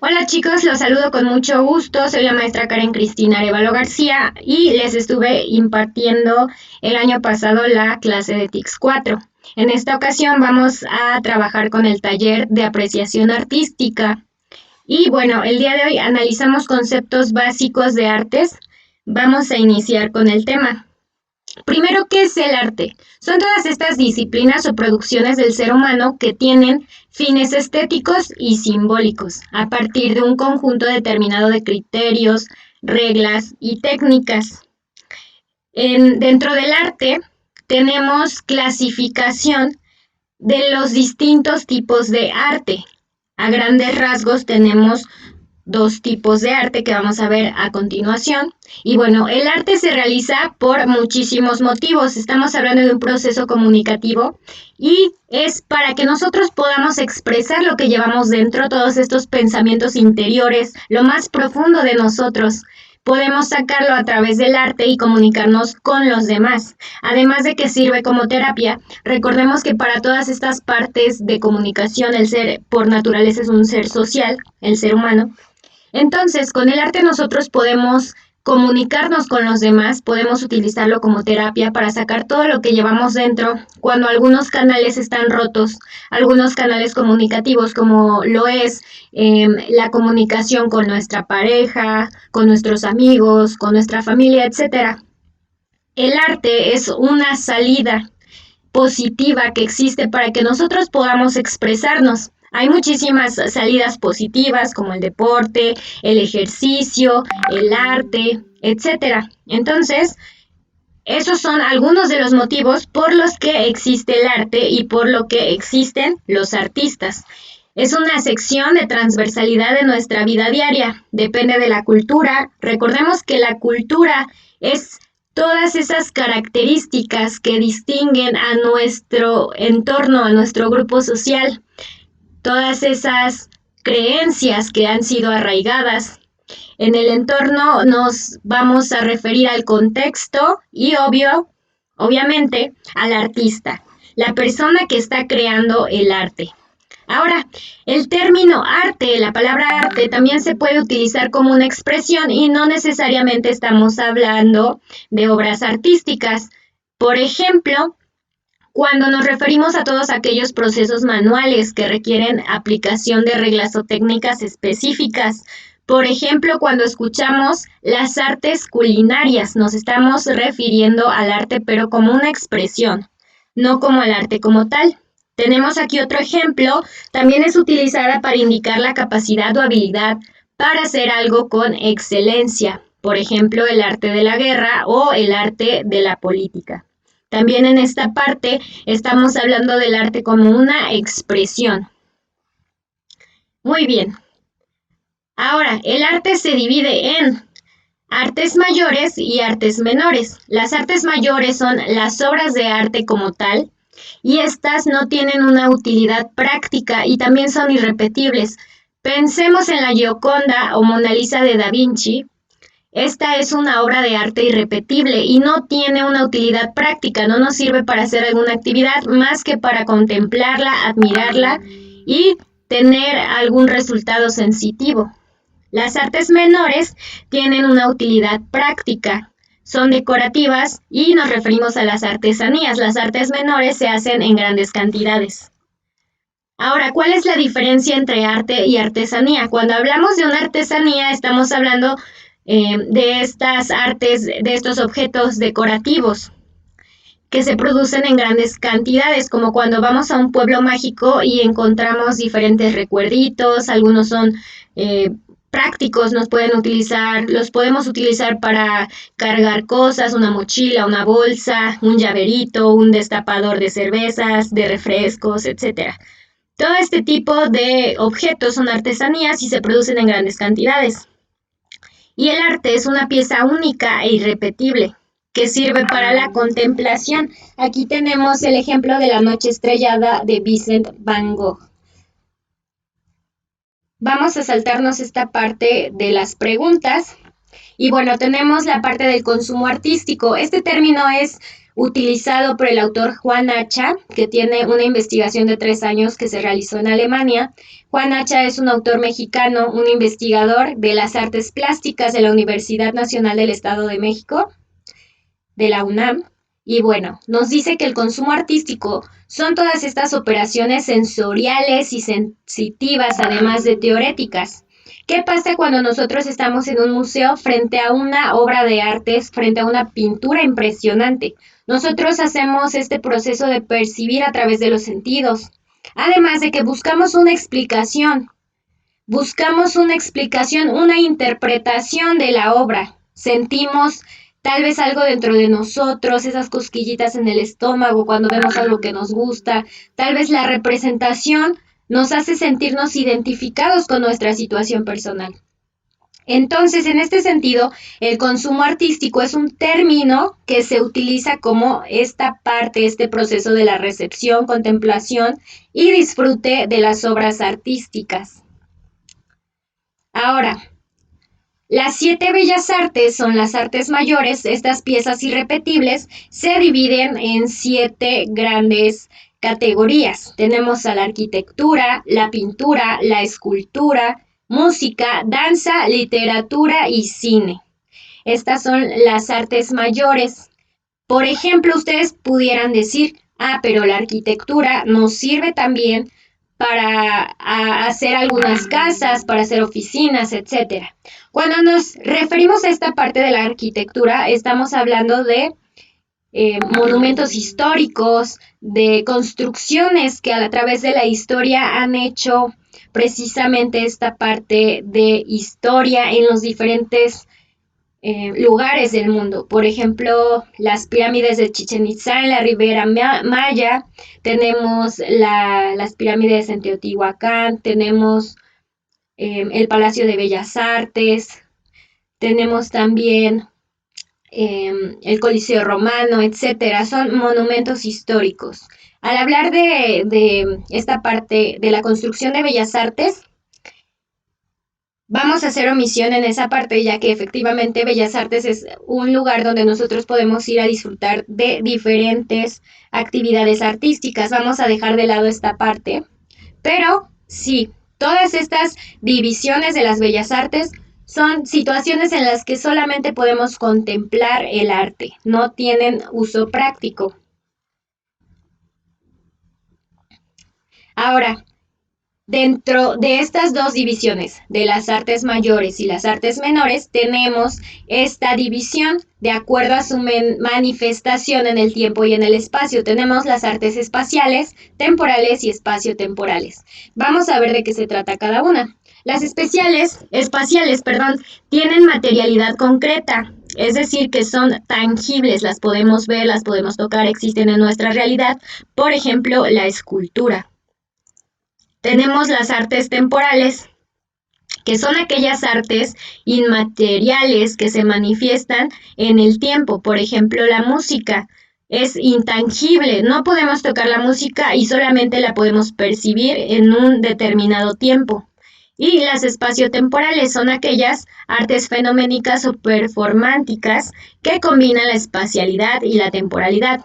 Hola chicos, los saludo con mucho gusto. Soy la maestra Karen Cristina Arevalo García y les estuve impartiendo el año pasado la clase de TICS 4. En esta ocasión vamos a trabajar con el taller de apreciación artística. Y bueno, el día de hoy analizamos conceptos básicos de artes. Vamos a iniciar con el tema. Primero, ¿qué es el arte? Son todas estas disciplinas o producciones del ser humano que tienen fines estéticos y simbólicos, a partir de un conjunto determinado de criterios, reglas y técnicas. Dentro del arte tenemos clasificación de los distintos tipos de arte. A grandes rasgos tenemos dos tipos de arte que vamos a ver a continuación. Y bueno, el arte se realiza por muchísimos motivos. Estamos hablando de un proceso comunicativo y es para que nosotros podamos expresar lo que llevamos dentro, todos estos pensamientos interiores, lo más profundo de nosotros. Podemos sacarlo a través del arte y comunicarnos con los demás. Además de que sirve como terapia, recordemos que para todas estas partes de comunicación, el ser por naturaleza es un ser social, el ser humano. Entonces, con el arte nosotros podemos comunicarnos con los demás, podemos utilizarlo como terapia para sacar todo lo que llevamos dentro cuando algunos canales están rotos, algunos canales comunicativos como lo es la comunicación con nuestra pareja, con nuestros amigos, con nuestra familia, etc. El arte es una salida positiva que existe para que nosotros podamos expresarnos. Hay muchísimas salidas positivas como el deporte, el ejercicio, el arte, etcétera. Entonces, esos son algunos de los motivos por los que existe el arte y por lo que existen los artistas. Es una sección de transversalidad de nuestra vida diaria, depende de la cultura. Recordemos que la cultura es todas esas características que distinguen a nuestro entorno, a nuestro grupo social, todas esas creencias que han sido arraigadas. En el entorno nos vamos a referir al contexto y obviamente al artista, la persona que está creando el arte. Ahora, el término arte, la palabra arte, también se puede utilizar como una expresión y no necesariamente estamos hablando de obras artísticas. Por ejemplo, cuando nos referimos a todos aquellos procesos manuales que requieren aplicación de reglas o técnicas específicas. Por ejemplo, cuando escuchamos las artes culinarias, nos estamos refiriendo al arte pero como una expresión, no como el arte como tal. Tenemos aquí otro ejemplo, también es utilizada para indicar la capacidad o habilidad para hacer algo con excelencia, por ejemplo, el arte de la guerra o el arte de la política. También en esta parte estamos hablando del arte como una expresión. Muy bien. Ahora, el arte se divide en artes mayores y artes menores. Las artes mayores son las obras de arte como tal, y estas no tienen una utilidad práctica y también son irrepetibles. Pensemos en la Gioconda o Mona Lisa de Da Vinci. Esta es una obra de arte irrepetible y no tiene una utilidad práctica, no nos sirve para hacer alguna actividad más que para contemplarla, admirarla y tener algún resultado sensitivo. Las artes menores tienen una utilidad práctica, son decorativas y nos referimos a las artesanías. Las artes menores se hacen en grandes cantidades. Ahora, ¿cuál es la diferencia entre arte y artesanía? Cuando hablamos de una artesanía, estamos hablando de estas artes, de estos objetos decorativos que se producen en grandes cantidades, como cuando vamos a un pueblo mágico y encontramos diferentes recuerditos, algunos son prácticos, los podemos utilizar para cargar cosas, una mochila, una bolsa, un llaverito, un destapador de cervezas, de refrescos, etc. Todo este tipo de objetos son artesanías y se producen en grandes cantidades. Y el arte es una pieza única e irrepetible que sirve para la contemplación. Aquí tenemos el ejemplo de la noche estrellada de Vincent Van Gogh. Vamos a saltarnos esta parte de las preguntas. Y bueno, tenemos la parte del consumo artístico. Este término es utilizado por el autor Juan Hacha, que tiene una investigación de 3 años que se realizó en Alemania. Juan Hacha es un autor mexicano, un investigador de las artes plásticas de la Universidad Nacional del Estado de México, de la UNAM. Y bueno, nos dice que el consumo artístico son todas estas operaciones sensoriales y sensitivas, además de teoréticas. ¿Qué pasa cuando nosotros estamos en un museo frente a una obra de arte, frente a una pintura impresionante? Nosotros hacemos este proceso de percibir a través de los sentidos. Además de que buscamos una explicación, una interpretación de la obra. Sentimos tal vez algo dentro de nosotros, esas cosquillitas en el estómago cuando vemos algo que nos gusta. Tal vez la representación nos hace sentirnos identificados con nuestra situación personal. Entonces, en este sentido, el consumo artístico es un término que se utiliza como esta parte, este proceso de la recepción, contemplación y disfrute de las obras artísticas. Ahora, las 7 bellas artes son las artes mayores. Estas piezas irrepetibles se dividen en 7 grandes categorías. Tenemos a la arquitectura, la pintura, la escultura, música, danza, literatura y cine. Estas son las artes mayores. Por ejemplo, ustedes pudieran decir, pero la arquitectura nos sirve también para hacer algunas casas, para hacer oficinas, etc. Cuando nos referimos a esta parte de la arquitectura, estamos hablando de monumentos históricos, de construcciones que a través de la historia han hecho precisamente esta parte de historia en los diferentes lugares del mundo. Por ejemplo, las pirámides de Chichén Itzá en la Ribera Maya, tenemos las pirámides en Teotihuacán, tenemos el Palacio de Bellas Artes, tenemos también el Coliseo Romano, etcétera. Son monumentos históricos. Al hablar de esta parte de la construcción de Bellas Artes, vamos a hacer omisión en esa parte, ya que efectivamente Bellas Artes es un lugar donde nosotros podemos ir a disfrutar de diferentes actividades artísticas. Vamos a dejar de lado esta parte. Pero sí, todas estas divisiones de las Bellas Artes son situaciones en las que solamente podemos contemplar el arte, no tienen uso práctico. Ahora, dentro de estas dos divisiones, de las artes mayores y las artes menores, tenemos esta división de acuerdo a su manifestación en el tiempo y en el espacio. Tenemos las artes espaciales, temporales y espaciotemporales. Vamos a ver de qué se trata cada una. Las espaciales, tienen materialidad concreta, es decir, que son tangibles, las podemos ver, las podemos tocar, existen en nuestra realidad. Por ejemplo, la escultura. Tenemos las artes temporales, que son aquellas artes inmateriales que se manifiestan en el tiempo. Por ejemplo, la música es intangible, no podemos tocar la música y solamente la podemos percibir en un determinado tiempo. Y las espaciotemporales son aquellas artes fenoménicas o performáticas que combinan la espacialidad y la temporalidad.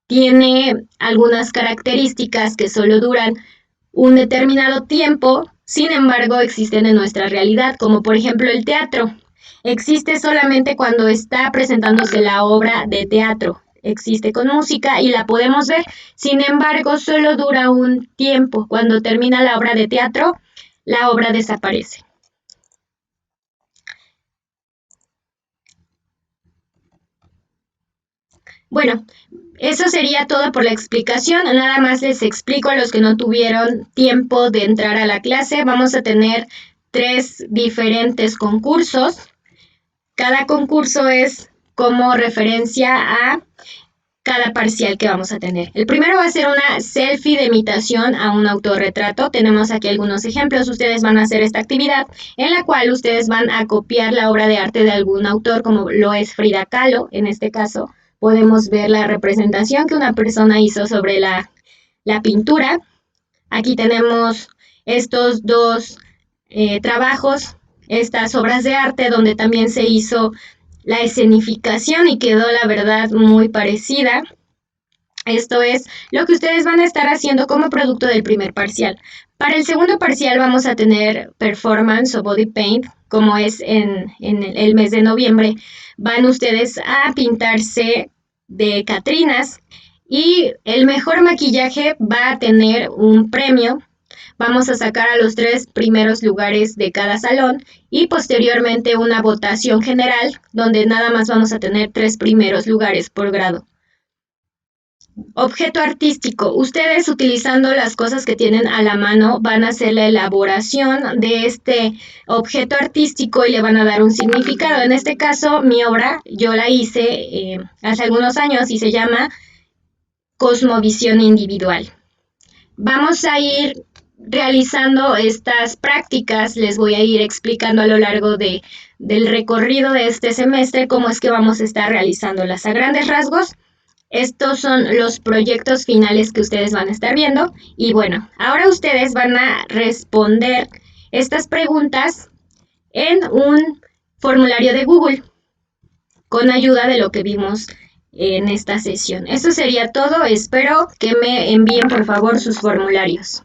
Tiene algunas características que solo duran un determinado tiempo, sin embargo existen en nuestra realidad, como por ejemplo el teatro. Existe solamente cuando está presentándose la obra de teatro. Existe con música y la podemos ver, sin embargo solo dura un tiempo. Cuando termina la obra de teatro, la obra desaparece. Bueno, eso sería todo por la explicación. Nada más les explico a los que no tuvieron tiempo de entrar a la clase. Vamos a tener 3 diferentes concursos. Cada concurso es como referencia a cada parcial que vamos a tener. El primero va a ser una selfie de imitación a un autorretrato. Tenemos aquí algunos ejemplos. Ustedes van a hacer esta actividad en la cual ustedes van a copiar la obra de arte de algún autor, como lo es Frida Kahlo, en este caso. Podemos ver la representación que una persona hizo sobre la pintura. Aquí tenemos estos 2 trabajos, estas obras de arte donde también se hizo la escenificación y quedó la verdad muy parecida. Esto es lo que ustedes van a estar haciendo como producto del primer parcial. Para el segundo parcial vamos a tener performance o body paint, como es en el mes de noviembre. Van ustedes a pintarse de Catrinas y el mejor maquillaje va a tener un premio. Vamos a sacar a los 3 primeros lugares de cada salón y posteriormente una votación general donde nada más vamos a tener 3 primeros lugares por grado. Objeto artístico. Ustedes utilizando las cosas que tienen a la mano van a hacer la elaboración de este objeto artístico y le van a dar un significado. En este caso, mi obra yo la hice hace algunos años y se llama Cosmovisión Individual. Vamos a ir realizando estas prácticas, les voy a ir explicando a lo largo del recorrido de este semestre cómo es que vamos a estar realizándolas. A grandes rasgos, estos son los proyectos finales que ustedes van a estar viendo. Y bueno, ahora ustedes van a responder estas preguntas en un formulario de Google con ayuda de lo que vimos en esta sesión. Eso sería todo. Espero que me envíen por favor sus formularios.